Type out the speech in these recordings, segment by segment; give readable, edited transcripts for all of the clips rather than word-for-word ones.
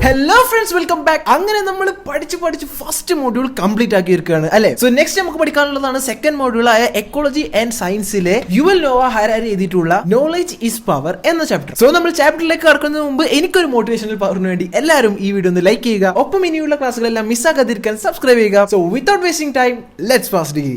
Hello friends, welcome back. അങ്ങനെ നമ്മൾ പഠിച്ച് ഫസ്റ്റ് മോഡ്യൂൾ കംപ്ലീറ്റ് ആക്കിയിരിക്കുകയാണ് അല്ലെ. സോ നെക്സ്റ്റ് നമുക്ക് പഠിക്കാനുള്ളതാണ് സെക്കൻഡ് മോഡ്യൂൾ ആയ എക്കോളജി ആൻഡ് സയൻസിലെ യുവൽ നോവ ഹരാരി എഴുതിയിട്ടുള്ള നോളജ് ഈസ് പവർ എന്ന ചാപ്റ്റർ. സോ നമ്മൾ ചാപ്റ്ററിലേക്ക് കടക്കുന്നതിന് മുമ്പ് എനിക്കൊരു മോട്ടിവേഷണൽ പവറിന് വേണ്ടി എല്ലാവരും ഈ വീഡിയോ ഒന്ന് ലൈക്ക് ചെയ്യുക. ഒപ്പം ഇനിയുള്ള ക്ലാസ്സുകളെല്ലാം മിസ്സാക്കാതിരിക്കാൻ സബ്സ്ക്രൈബ് ചെയ്യുക. So without wasting time, let's fast degree.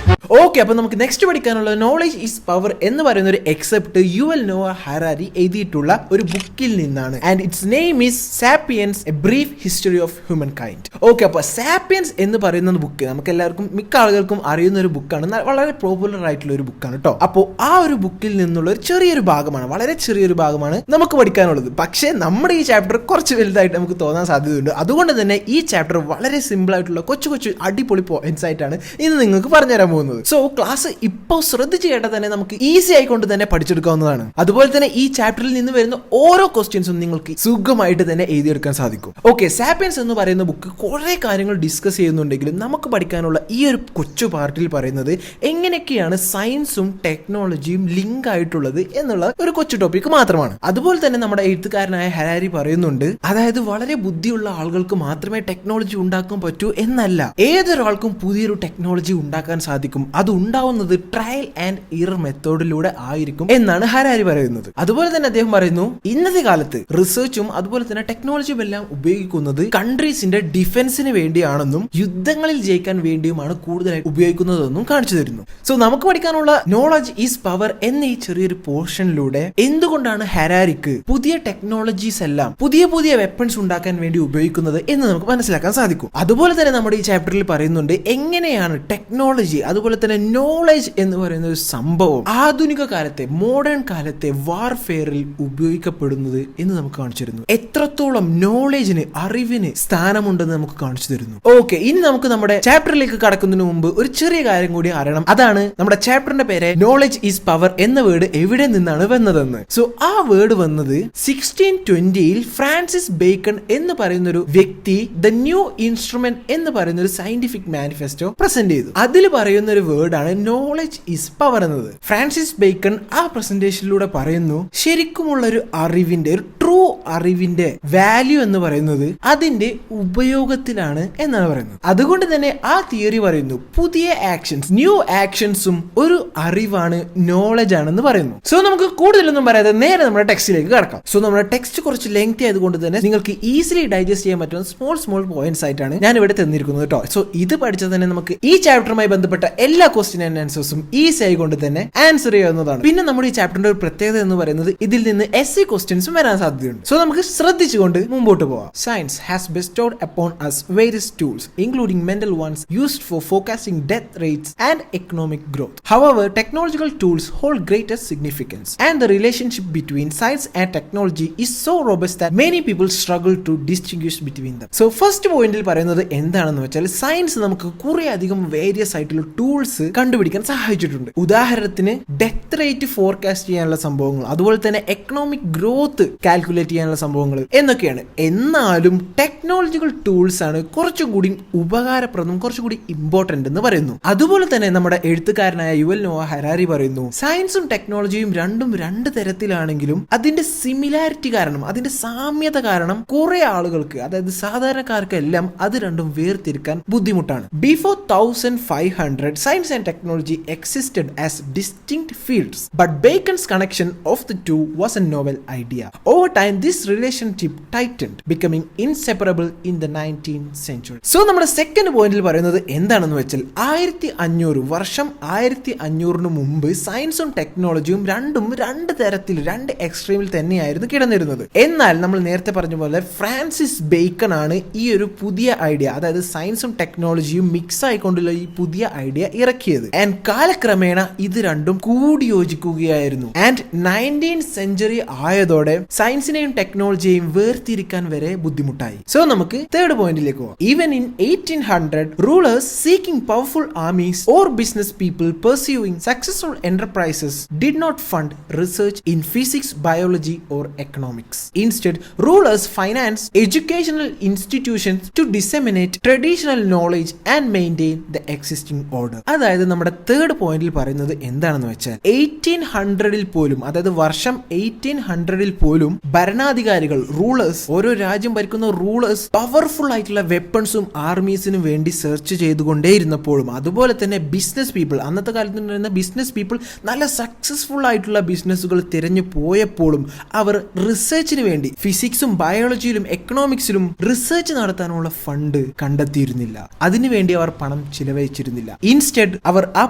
Okay, അപ്പൊ നമുക്ക് നെക്സ്റ്റ് പഠിക്കാനുള്ള നോളജ് ഈസ് പവർ എന്ന് പറയുന്ന ഒരു എക്സെപ്റ്റ് യുവൽ നോവ ഹരാരി എഴുതിയിട്ടുള്ള ഒരു ബുക്കിൽ നിന്നാണ്. And it's name is sapiens, A brief history of human kind. Okay, അപ്പൊ സാപ്പിയൻസ് എന്ന് പറയുന്ന ബുക്ക് നമുക്ക് എല്ലാവർക്കും മിക്ക ആളുകൾക്കും അറിയുന്ന ഒരു ബുക്കാണ്. വളരെ പോപ്പുലർ ആയിട്ടുള്ള ഒരു ബുക്കാണ് കേട്ടോ. അപ്പോൾ ആ ഒരു ബുക്കിൽ നിന്നുള്ള ഒരു ചെറിയൊരു ഭാഗമാണ്, വളരെ ചെറിയൊരു ഭാഗമാണ് നമുക്ക് പഠിക്കാനുള്ളത്. പക്ഷേ നമ്മുടെ ഈ ചാപ്റ്റർ കുറച്ച് വലുതായിട്ട് നമുക്ക് തോന്നാൻ സാധ്യതയുണ്ട്. അതുകൊണ്ട് തന്നെ ഈ ചാപ്റ്റർ വളരെ സിമ്പിൾ ആയിട്ടുള്ള കൊച്ചു അടിപൊളി പോയിന്റ്സ് ആയിട്ടാണ് ഇന്ന് നിങ്ങൾക്ക് പറഞ്ഞുതരാൻ പോകുന്നത്. സോ ക്ലാസ് ഇപ്പോൾ ശ്രദ്ധിച്ച് കേട്ടാൽ തന്നെ നമുക്ക് ഈസി ആയിക്കൊണ്ട് തന്നെ പഠിച്ചെടുക്കാവുന്നതാണ്. അതുപോലെ തന്നെ ഈ ചാപ്റ്ററിൽ നിന്ന് വരുന്ന ഓരോ ക്വസ്റ്റ്യൻസും നിങ്ങൾക്ക് സുഖമായിട്ട് തന്നെ എഴുതിയെടുക്കാൻ സാധിക്കും. ഓക്കെ, സാപ്പിയൻസ് എന്ന് പറയുന്ന ബുക്ക് കുറെ കാര്യങ്ങൾ ഡിസ്കസ് ചെയ്യുന്നുണ്ടെങ്കിലും നമുക്ക് പഠിക്കാനുള്ള ഈ ഒരു കൊച്ചു പാർട്ടിൽ പറയുന്നത് എങ്ങനെയൊക്കെയാണ് സയൻസും ടെക്നോളജിയും ലിങ്ക് ആയിട്ടുള്ളത് എന്നുള്ള ഒരു കൊച്ചു ടോപ്പിക് മാത്രമാണ്. അതുപോലെ തന്നെ നമ്മുടെ എഴുത്തുകാരനായ ഹരാരി പറയുന്നുണ്ട്, അതായത് വളരെ ബുദ്ധിയുള്ള ആളുകൾക്ക് മാത്രമേ ടെക്നോളജി ഉണ്ടാക്കാൻ പറ്റൂ എന്നല്ല, ഏതൊരാൾക്കും പുതിയൊരു ടെക്നോളജി ഉണ്ടാക്കാൻ സാധിക്കും. അത് ഉണ്ടാവുന്നത് ട്രയൽ ആൻഡ് ഇറർ മെത്തേഡിലൂടെ ആയിരിക്കും എന്നാണ് ഹരാരി പറയുന്നത്. അതുപോലെ തന്നെ അദ്ദേഹം പറയുന്നു, ഇന്നത്തെ കാലത്ത് റിസർച്ചും അതുപോലെ തന്നെ ടെക്നോളജിയും എല്ലാം ഉപയോഗിക്കുന്നത് കൺട്രീസിന്റെ ഡിഫൻസിന് വേണ്ടിയാണെന്നും യുദ്ധങ്ങളിൽ ജയിക്കാൻ വേണ്ടിയുമാണ് കൂടുതലായി ഉപയോഗിക്കുന്നതെന്നും കാണിച്ചു തരുന്നു. സോ നമുക്ക് പഠിക്കാനുള്ള നോളജ് ഈസ് പവർ എന്ന ഈ ചെറിയൊരു പോർഷനിലൂടെ എന്തുകൊണ്ടാണ് ഹരാരിക്ക് പുതിയ ടെക്നോളജീസ് എല്ലാം പുതിയ വെപ്പൺസ് ഉണ്ടാക്കാൻ വേണ്ടി ഉപയോഗിക്കുന്നത് എന്ന് നമുക്ക് മനസ്സിലാക്കാൻ സാധിക്കും. അതുപോലെ തന്നെ നമ്മുടെ ഈ ചാപ്റ്ററിൽ പറയുന്നുണ്ട് എങ്ങനെയാണ് ടെക്നോളജി അതുപോലെ തന്നെ നോളജ് എന്ന് പറയുന്ന ഒരു സംഭവം ആധുനിക കാലത്തെ മോഡേൺ കാലത്തെ വാർഫെയറിൽ ഉപയോഗിക്കപ്പെടുന്നത് എന്ന് നമുക്ക് കാണിച്ചു തരുന്നു. എത്രത്തോളം നോളജിന് അറിവിന് സ്ഥാനമുണ്ടെന്ന് നമുക്ക് കാണിച്ചു തരുന്നു. ഓക്കെ, ഇനി നമുക്ക് നമ്മുടെ ചാപ്റ്ററിലേക്ക് കടക്കുന്നതിന് മുമ്പ് ഒരു ചെറിയ കാര്യം കൂടി അറിയണം. അതാണ് നമ്മുടെ ചാപ്റ്ററിന്റെ പേര് നോളജ് ഈസ് പവർ എന്ന വേർഡ് എവിടെ നിന്നാണ് വന്നതെന്ന്. സോ ആ വേർഡ് വന്നത് 1620 ഫ്രാൻസിസ് ബേക്കൺ എന്ന് പറയുന്ന ഒരു വ്യക്തി ദ ന്യൂ ഇൻസ്ട്രുമെന്റ് എന്ന് പറയുന്ന ഒരു സയന്റിഫിക് മാനിഫെസ്റ്റോ പ്രസന്റ് ചെയ്തു. അതിൽ പറയുന്ന ഒരു വേർഡാണ് നോളജ് ഈസ് പവർ എന്നത്. ഫ്രാൻസിസ് ബേക്കൺ ആ പ്രസന്റേഷനിലൂടെ പറയുന്നു, ശരിക്കുമുള്ള ഒരു അറിവിന്റെ, ഒരു ട്രൂ അറിവിന്റെ വാല്യൂ എന്ന് പറയുന്നത് അതിന്റെ ഉപയോഗത്തിലാണ് എന്നാണ് പറയുന്നത്. അതുകൊണ്ട് തന്നെ ആ തിയറി പറയുന്നു പുതിയ ആക്ഷൻസ്, ന്യൂ ആക്ഷൻസും ഒരു അറിവാണ്, നോളജ് ആണെന്ന് പറയുന്നു. സോ നമുക്ക് കൂടുതലൊന്നും പറയാതെ നേരെ നമ്മുടെ ടെക്സ്റ്റിലേക്ക് കടക്കാം. സോ നമ്മുടെ ടെക്സ്റ്റ് കുറച്ച് ലെങ്തി ആയതുകൊണ്ട് തന്നെ നിങ്ങൾക്ക് ഈസിലി ഡൈജസ്റ്റ് ചെയ്യാൻ പറ്റുന്ന സ്മോൾ പോയിന്റ്സ് ആയിട്ടാണ് ഞാൻ ഇവിടെ തന്നിരിക്കുന്നത് കേട്ടോ. സോ ഇത് പഠിച്ചാൽ തന്നെ നമുക്ക് ഈ ചാപ്റ്ററുമായി ബന്ധപ്പെട്ട എല്ലാ ക്വസ്റ്റ്യൻ ആൻഡ് ആൻസേഴ്സും ഈസി ആയിക്കൊണ്ട് തന്നെ ആൻസർ ചെയ്യാവുന്നതാണ്. പിന്നെ നമ്മുടെ ഈ ചാപ്റ്ററിന്റെ ഒരു പ്രത്യേകത എന്ന് പറയുന്നത് ഇതിൽ നിന്ന് എസ്സേ ക്വസ്റ്റ്യൻസും വരാൻ സാധ്യതയുണ്ട്. സോ നമുക്ക് ശ്രദ്ധിച്ചുകൊണ്ട് മുമ്പോട്ട് പോവാം. Science has bestowed upon us various tools, including mental ones used for forecasting death rates and economic growth. However, technological tools hold greater significance, and the relationship between science and technology is so robust that many people struggle to distinguish between them. So first പോയിന്റിൽ പറയുന്നത് എന്താണെന്ന് വെച്ചാൽ science നമുക്ക് കുറെ അധികം various ആയിട്ടുള്ള tools കണ്ടുപിടിക്കാൻ സഹായിച്ചിട്ടുണ്ട്. ഉദാഹരണത്തിന് ഡെത്ത് റേറ്റ് ഫോർകാസ്റ്റ് ചെയ്യാനുള്ള സംഭവങ്ങൾ, അതുപോലെ തന്നെ എക്കണോമിക് ഗ്രോത്ത് കാൽക്കുലേറ്റ് ചെയ്യാനുള്ള സംഭവങ്ങൾ എന്നൊക്കെയാണ്. എന്നാലും ടെക്നോളജിക്കൽ ടൂൾസ് ആണ് കുറച്ചും കൂടി ഉപകാരപ്രദം, കുറച്ചുകൂടി ഇമ്പോർട്ടന്റ് എന്ന് പറയുന്നു. അതുപോലെ തന്നെ നമ്മുടെ എഴുത്തുകാരനായ യുവൽ നോവ ഹരാരി പറയുന്നു, സയൻസും ടെക്നോളജിയും രണ്ടും രണ്ട് തരത്തിലാണെങ്കിലും അതിന്റെ സിമിലാരിറ്റി കാരണം, അതിന്റെ സാമ്യത കാരണം കുറെ ആളുകൾക്ക്, അതായത് സാധാരണക്കാർക്ക് എല്ലാം അത് രണ്ടും വേർതിരിക്കാൻ ബുദ്ധിമുട്ടാണ്. Before 1500 science and technology existed as distinct fields, but Bacon's connection of the two was a novel idea. Over time, this relationship tightened, becoming inseparable in the 19th century. So നമ്മുടെ സെക്കൻഡ് പോയിന്റിൽ പറയുന്നത് എന്താണെന്ന് വെച്ചാൽ 1500 വർഷം, 1500 മുമ്പ് സയൻസും ടെക്നോളജിയും രണ്ടും രണ്ട് തരത്തിൽ, രണ്ട് എക്സ്ട്രീമിൽ തന്നെയായിരുന്നു കിടന്നിരുന്നത്. എന്നാൽ നമ്മൾ നേരത്തെ പറഞ്ഞ പോലെ ഫ്രാൻസിസ് ബേക്കൺ ആണ് ഈ ഒരു പുതിയ ഐഡിയ, അതായത് സയൻസും ടെക്നോളജിയും മിക്സ് ആയിക്കൊണ്ടുള്ള ഈ പുതിയ ഐഡിയ ഇറക്കിയത്. ആൻഡ് കാലക്രമേണ ഇത് രണ്ടും കൂടിയോജിക്കുകയായിരുന്നു. ആൻഡ് 19th century ആയതോടെ സയൻസിനെയും ടെക്നോളജിയെയും വേർതിരിക്കാൻ വരെ ബുദ്ധിമുട്ടായി. സോ നമുക്ക് തേർഡ് പോയിന്റിലേക്ക് പോകാം. Even in 1800 rulers seeking powerful armies or business people pursuing successful enterprises did not fund research in physics, biology or economics. Instead rulers finance educational institutions to disseminate traditional knowledge and maintain the existing order. അതായത് അതായത് നമ്മുടെ third പോയിന്റിൽ പറയുന്നത് എന്താണെന്ന് വെച്ചാൽ 1800-ൽ പോലും, അതായത് വർഷം 1800-ൽ പോലും ഭരണാധികാരികൾ, റൂളേഴ്സ്, ഓരോ രാജ്യം ഭരിക്കുന്ന റൂളേഴ്സ് പവർഫുൾ ആയിട്ടുള്ള വെപ്പൺസും ആർമീസിനും വേണ്ടി സെർച്ച് ചെയ്തുകൊണ്ടേയിരുന്നപ്പോഴും, അതുപോലെ തന്നെ ബിസിനസ് പീപ്പിൾ, അന്നത്തെ കാലത്ത് ഉണ്ടായിരുന്ന ബിസിനസ് പീപ്പിൾ നല്ല സക്സസ്ഫുൾ ആയിട്ടുള്ള ബിസിനസ്സുകൾ തിരഞ്ഞു പോയപ്പോഴും അവർ റിസർച്ചിന് വേണ്ടി ഫിസിക്സും ബയോളജിയിലും എക്കണോമിക്സിലും റിസർച്ച് നടത്താനുള്ള ഫണ്ട് കണ്ടെത്തിയിരുന്നില്ല. അതിനുവേണ്ടി അവർ പണം ചിലവഴിച്ചിരുന്നില്ല. ഇൻസ്റ്റെഡ് അവർ ആ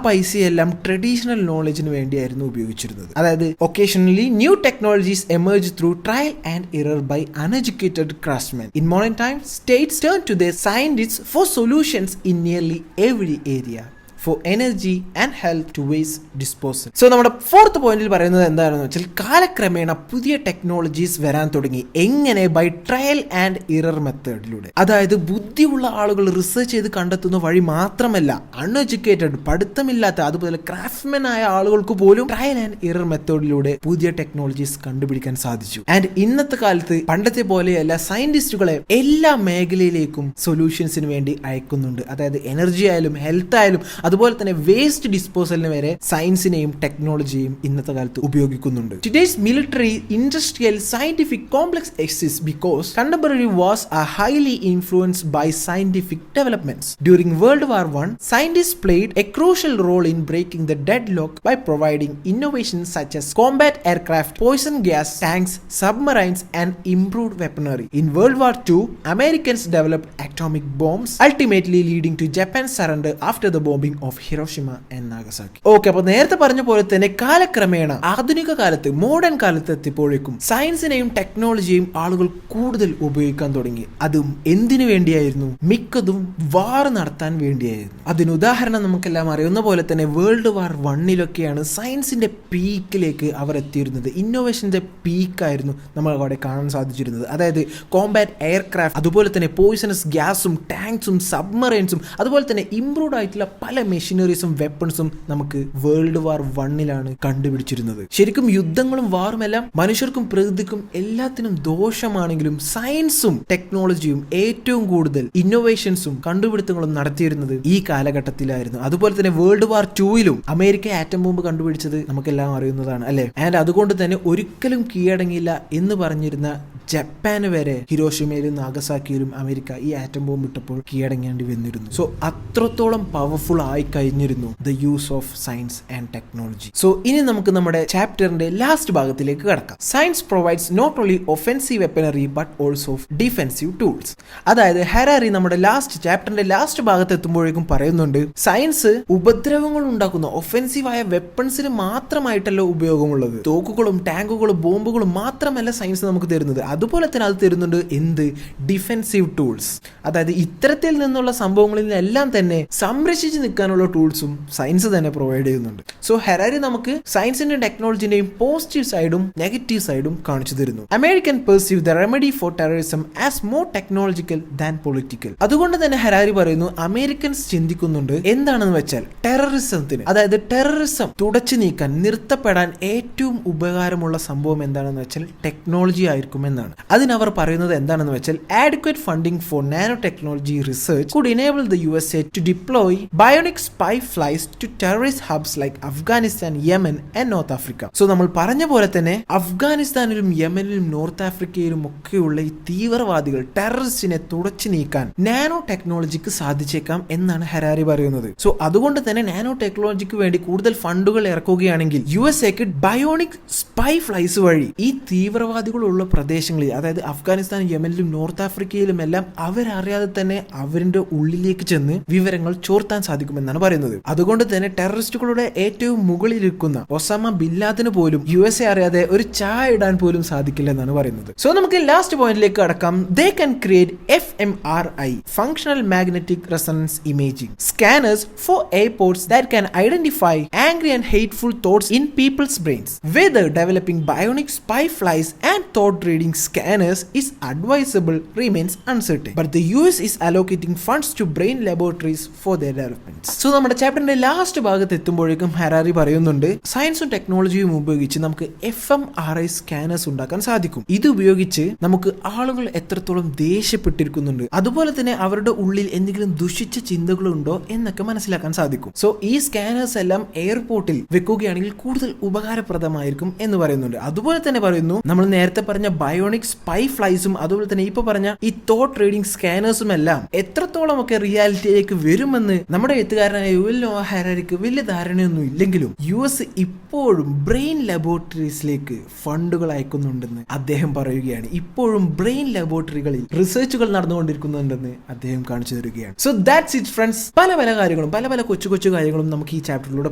പൈസയെല്ലാം ട്രഡീഷണൽ നോളജിന് വേണ്ടിയായിരുന്നു ഉപയോഗിച്ചിരുന്നത്. അതായത് occasionally new technologies emerge through trial and error by uneducated craftsmen. In modern times states turn to their scientists for solutions in nearly every area, for energy and health to waste disposal. So നമ്മുടെ fourth പോയിന്റിൽ പറയുന്നത് എന്താണെന്ന് വെച്ചാൽ കാലക്രമേണ പുതിയ technologies വരാൻ തുടങ്ങി. എങ്ങനെ? ബൈ ട്രയൽ ആൻഡ് എറർ മെത്തേഡിലൂടെ. അതായത് ബുദ്ധിയുള്ള ആളുകൾ റിസർച്ച് ചെയ്ത് കണ്ടെത്തുന്ന വഴി മാത്രമല്ല, അൺഎഡ്യൂക്കേറ്റഡ്, പഠിത്തമില്ലാത്ത, അതുപോലെ ക്രാഫ്റ്റ്മെൻ ആയ ആളുകൾക്ക് പോലും ട്രയൽ ആൻഡ് എറർ മെത്തേഡിലൂടെ പുതിയ ടെക്നോളജീസ് കണ്ടുപിടിക്കാൻ സാധിച്ചു. ആൻഡ് ഇന്നത്തെ കാലത്ത് പണ്ടത്തെ പോലെയല്ല, സയന്റിസ്റ്റുകളെ എല്ലാ മേഖലയിലേക്കും സൊല്യൂഷൻസിന് വേണ്ടി അയക്കുന്നുണ്ട്. അതായത് എനർജി ആയാലും ഹെൽത്ത് ആയാലും അതുപോലെ തന്നെ വേസ്റ്റ് ഡിസ്പോസലിന് വരെ സയൻസിനെയും ടെക്നോളജിയും ഇന്നത്തെ കാലത്ത് ഉപയോഗിക്കുന്നുണ്ട്. Today's military, industrial, scientific complex exist because contemporary wars are highly influenced by scientific developments. During World War I, scientists played a crucial role in breaking the deadlock by providing innovations such as combat aircraft, poison gas tanks, submarines, and improved weaponry. In World War II, Americans developed atomic bombs, ultimately leading to Japan's surrender after the bombing of Hiroshima and Nagasaki. Okay, അപ്പൊ നേരത്തെ പറഞ്ഞ പോലെ തന്നെ കാലക്രമേണ ആധുനിക കാലത്ത്, modern കാലത്ത് എത്തിയപ്പോഴേക്കും സയൻസിനെയും ടെക്നോളജിയെയും ആളുകൾ കൂടുതൽ ഉപയോഗിക്കാൻ തുടങ്ങി. അതും എന്തിനു വേണ്ടിയായിരുന്നു? മിക്കതും വാർ നടത്താൻ വേണ്ടിയായിരുന്നു. അതിന് ഉദാഹരണം നമുക്കെല്ലാം അറിയുന്ന പോലെ തന്നെ വേൾഡ് വാർ I സയൻസിന്റെ പീക്കിലേക്ക് അവർ എത്തിയിരുന്നത്. ഇന്നോവേഷന്റെ പീക്കായിരുന്നു നമ്മൾ അവിടെ കാണാൻ സാധിച്ചിരുന്നത്. അതായത് കോംബാറ്റ് എയർക്രാഫ്റ്റ്, അതുപോലെ തന്നെ പോയിസണസ് ഗ്യാസും ടാങ്ക്സും സബ്മറൈൻസും, അതുപോലെ തന്നെ ഇംപ്രൂവ്ഡ് ആയിട്ടുള്ള പല മെഷീനറീസും വെപ്പൺസും നമുക്ക് വേൾഡ് വാർ I കണ്ടുപിടിച്ചിരുന്നത്. ശരിക്കും യുദ്ധങ്ങളും വാറും എല്ലാം മനുഷ്യർക്കും പ്രകൃതിക്കും എല്ലാത്തിനും ദോഷമാണെങ്കിലും സയൻസും ടെക്നോളജിയും ഏറ്റവും കൂടുതൽ ഇന്നോവേഷൻസും കണ്ടുപിടുത്തങ്ങളും നടത്തിയിരുന്നത് ഈ കാലഘട്ടത്തിലായിരുന്നു. അതുപോലെ തന്നെ world war II America atom bomb കണ്ടുപിടിച്ചത് നമുക്കെല്ലാം അറിയുന്നതാണ്, അല്ലെ? ആൻഡ് അതുകൊണ്ട് തന്നെ ഒരിക്കലും കീഴടങ്ങില്ല എന്ന് പറഞ്ഞിരുന്ന ജപ്പാന് വരെ ഹിരോഷിമയിലും നാഗസാക്കിയിലും അമേരിക്ക ഈ ആറ്റം ബോംബ് ഇട്ടപ്പോൾ കീഴടങ്ങേണ്ടി വന്നിരുന്നു. സോ അത്രത്തോളം പവർഫുൾ ആയി കഴിഞ്ഞിരുന്നു the use of science and technology. So ഇനി നമുക്ക് നമ്മുടെ ചാപ്റ്ററിന്റെ ലാസ്റ്റ് ഭാഗത്തിലേക്ക് കടക്കാം. Science provides not only offensive weaponry but also defensive tools. അതായത് ഹെറാരി നമ്മുടെ ചാപ്റ്ററിന്റെ ലാസ്റ്റ് ഭാഗത്ത് എത്തുമ്പോഴേക്കും പറയുന്നുണ്ട്, സയൻസ് ഉപദ്രവങ്ങൾ ഉണ്ടാക്കുന്ന ഒഫെൻസീവായ വെപ്പൺസിന് മാത്രമായിട്ടല്ല ഉപയോഗമുള്ളത്. തോക്കുകളും ടാങ്കുകളും ബോംബുകളും മാത്രമല്ല സയൻസ് നമുക്ക് തരുന്നത്, അതുപോലെ തന്നെ അത് തരുന്നുണ്ട് എന്ത്? Defensive tools. അതായത് ഇത്തരത്തിൽ നിന്നുള്ള സംഭവങ്ങളിൽ നിന്നെല്ലാം തന്നെ സംരക്ഷിച്ച് നിൽക്കാനുള്ള ടൂൾസും സയൻസ് തന്നെ പ്രൊവൈഡ് ചെയ്യുന്നുണ്ട്. സോ ഹെറാരി നമുക്ക് സയൻസിന്റെയും ടെക്നോളജിന്റെയും പോസിറ്റീവ് സൈഡും നെഗറ്റീവ് സൈഡും കാണിച്ചു തരുന്നു. American perceive the remedy four terrorism as more technological than political. അതുകൊണ്ട് തന്നെ ഹെറാരി പറയുന്നു, അമേരിക്കൻസ് ചിന്തിക്കുന്നുണ്ട് എന്താണെന്ന് വെച്ചാൽ ടെററിസത്തിന്, അതായത് ടെററിസം തുടച്ചു നീക്കാൻ, നിർത്തപ്പെടാൻ ഏറ്റവും ഉപകാരമുള്ള സംഭവം എന്താണെന്ന് വെച്ചാൽ ടെക്നോളജി ആയിരിക്കും എന്നാണ്. അതിനവർ പറയുന്നത് എന്താണെന്ന് വെച്ചാൽ adequate funding for nanotechnology research could enable the USA to deploy bionic spy flies to terrorist hubs like Afghanistan, Yemen and North Africa. So നമ്മൾ പറഞ്ഞ പോലെ തന്നെ അഫ്ഗാനിസ്ഥാനിലും യമനിലും നോർത്ത് ആഫ്രിക്കയിലും ഒക്കെയുള്ള ഈ തീവ്രവാദികൾ, ടെററിസ്റ്റിനെ തുടച്ചു നീക്കാൻ നാനോ ടെക്നോളജിക്ക് സാധിച്ചേക്കാം എന്നാണ് ഹെറാരി പറയുന്നത്. സോ അതുകൊണ്ട് തന്നെ നാനോ ടെക്നോളജിക്ക് വേണ്ടി കൂടുതൽ ഫണ്ടുകൾ ഇറക്കുകയാണെങ്കിൽ USAക്ക് ബയോണിക് സ്പൈ ഫ്ലൈസ് വഴി ഈ തീവ്രവാദികളുള്ള പ്രദേശങ്ങളിൽ, അതായത് അഫ്ഗാനിസ്ഥാൻ, യമനിലും നോർത്ത് ആഫ്രിക്കയിലും എല്ലാം അവരറിയാതെ തന്നെ അവരുടെ ഉള്ളിലേക്ക് ചെന്ന് വിവരങ്ങൾ ചോർത്താൻ സാധിക്കുമെന്നാണ് പറയുന്നത്. അതുകൊണ്ട് തന്നെ ടെററിസ്റ്റുകളുടെ ഏറ്റവും മുകളിലിരിക്കുന്ന ഒസാമ ബിൻ ലാദന് പോലും USA അറിയാതെ ഒരു ചായ ഇടാൻ പോലും സാധിക്കില്ല എന്നാണ് പറയുന്നത്. സോ നമുക്ക് ലാസ്റ്റ് പോയിന്റിലേക്ക് കടക്കാം. They can create FMRI, functional magnetic resonance imaging scanners for airports that can identify angry and hateful thoughts in people's brains, whether developing bionic spy flies and thought reading scanners is advisable remains uncertain. But the US is allocating funds to brain laboratories for their developments. So നമ്മുടെ ചാപ്റ്ററിന്റെ last ഭാഗത്ത് എത്തുമ്പോഴേക്കും Harari പറയുന്നുണ്ട് സയൻസും ടെക്നോളജിയും ഉപയോഗിച്ച് നമുക്ക് fMRI scanners ഉണ്ടാക്കാൻ സാധിക്കും. ഇത് ഉപയോഗിച്ച് നമുക്ക് ആളുകൾ എത്രത്തോളം ദേഷ്യപ്പെട്ടിരിക്കുന്നുണ്ട്, അതുപോലെ തന്നെ അവരുടെ ഉള്ളിൽ എന്തെങ്കിലും ദുഷിച്ച ചിന്തകളുണ്ടോ എന്നൊക്കെ മനസ്സിലാക്കാൻ സാധിക്കും. സോ ഈ സ്കാനേഴ്സ് എല്ലാം എയർപോർട്ടിൽ വെക്കുകയാണെങ്കിൽ കൂടുതൽ ഉപകാരപ്രദമായിരിക്കും എന്ന് പറയുന്നുണ്ട്. അതുപോലെ തന്നെ പറയുന്നു നമ്മൾ നേരത്തെ പറഞ്ഞ ബയോണിക് സ്പൈ ഫ്ലൈസും അതുപോലെ തന്നെ ഇപ്പൊ പറഞ്ഞ ഈ തോട്ട് റീഡിംഗ് സ്കാനേഴ്സും എല്ലാം എത്രത്തോളം ഒക്കെ റിയാലിറ്റിയിലേക്ക് വരുമെന്ന് നമ്മുടെ എഴുത്തുകാരനായ യുവൽ നോവ ഹാരാരിക്ക് വലിയ ധാരണയൊന്നും ഇല്ലെങ്കിലും US ഇപ്പോഴും ബ്രെയിൻ ലബോറട്ടറീസിലേക്ക് ഫണ്ടുകൾ അയക്കുന്നുണ്ടെന്ന് അദ്ദേഹം പറയുകയാണ്. ഇപ്പോഴും ബ്രെയിൻ ലബോറട്ടറികളിൽ റിസർച്ചുകൾ നടന്നുകൊണ്ടിരിക്കുന്നുണ്ടെന്ന് അദ്ദേഹം കാണിച്ചു തരികയാണ്. So that's it friends. പല കാര്യങ്ങളും പല കൊച്ചു കാര്യങ്ങളും നമുക്ക് ഈ ചാപ്റ്ററിലൂടെ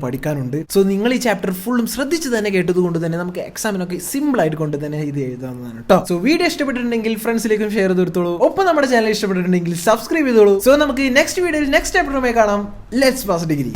പഠിക്കാനുണ്ട്. സോ നിങ്ങൾ ഈ ചാപ്റ്റർ ഫുള്ളും ശ്രദ്ധിച്ച് തന്നെ കേട്ടതുകൊണ്ട് തന്നെ നമുക്ക് എക്സാമിനൊക്കെ സിമ്പിൾ ആയിട്ട് കൊണ്ട് തന്നെ ഇത് എഴുതാവുന്നതാണ് കേട്ടോ. സോ വീഡിയോ ഇഷ്ടപ്പെട്ടിട്ടുണ്ടെങ്കിൽ ഫ്രണ്ട്സിലേക്കും ഷെയർ ചെയ്തെടുത്തോളൂ. ഒപ്പം നമ്മുടെ ചാനൽ ഇഷ്ടപ്പെട്ടിട്ടുണ്ടെങ്കിൽ സബ്സ്ക്രൈബ് ചെയ്തോളൂ. സോ നമുക്ക് നെക്സ്റ്റ് വീഡിയോയിൽ നെക്സ്റ്റ് ചാപ്റ്ററുമായി കാണാം. Let's pass degree.